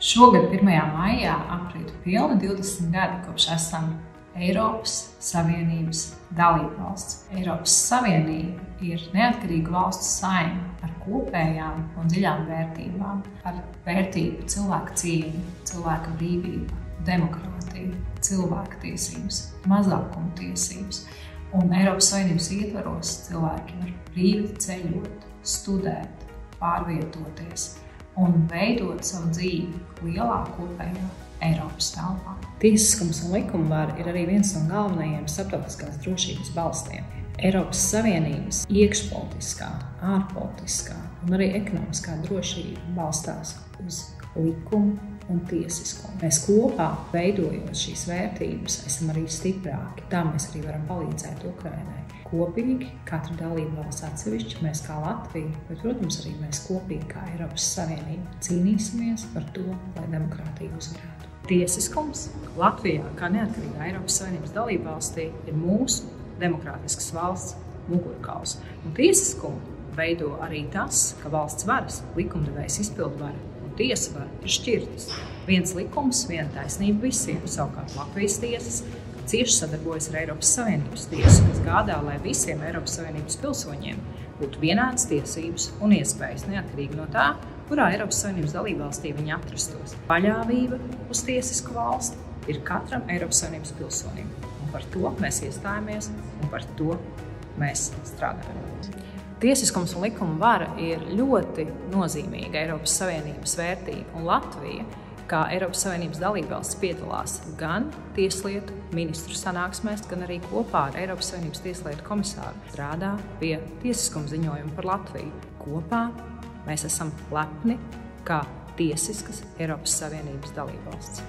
Šogad 1. maijā aprīt pilni 20 gadi, kopš esam Eiropas Savienības dalībvalsts. Eiropas Savienība ir neatkarīga valstu saime ar kopējām un dziļām vērtībām, ar vērtību cilvēka cieņu, cilvēka brīvību, demokrātiju, cilvēktiesības, mazākumtiesības. Un Eiropas Savienības ietvaros cilvēki var brīvi ceļot, studēt, pārvietoties un veidot savu dzīvi lielā kopējā Eiropas telpā. Tiesiskums un likumvara ir arī viens no galvenajiem starptautiskās drošības balstiem. Eiropas Savienības iekšpolitiskā, ārpolitiskā un arī ekonomiskā drošība balstās uz likumu un tiesiskumu. Mēs kopā, veidojot šīs vērtības, esam arī stiprāki. Tā mēs arī varam palīdzēt Ukrainai. Kopīgi, katra dalībvalsts atsevišķi, mēs kā Latvija, bet, protams, arī mēs kopīgi kā Eiropas Savienība cīnīsimies par to, lai demokrātija uzvarētu. Tiesiskums Latvijā, kā neatkarīgā Eiropas Savienības dalībvalstī, ir mūsu demokrātiskas valsts mugurkauls. Un tiesiskumu veido arī tas, ka valsts varas, likumdevējs, izpildvara un tiesa vara ir šķirtas. Viens likums, viena taisnība visiem, savukārt Latvijas tiesas cieši sadarbojas ar Eiropas Savienības tiesu, kas gādā, lai visiem Eiropas Savienības pilsoņiem būtu vienādas tiesības un iespējas, neatkarīgi no tā, kurā Eiropas Savienības dalībvalstī viņi atrastos. Paļāvība uz tiesisku valsti ir katram Eiropas Savienības pilsonim. Un par to mēs iestājamies un par to mēs strādājam. Tiesiskums un likuma vara ir ļoti nozīmīga Eiropas Savienības vērtība, un Latvija, kā Eiropas Savienības dalībvalsts, piedalās gan tieslietu ministru sanāksmēs, gan arī kopā ar Eiropas Savienības tieslietu komisāru strādā pie tiesiskuma ziņojuma par Latviju. Kopā mēs esam lepni kā tiesiskas Eiropas Savienības dalībvalsts.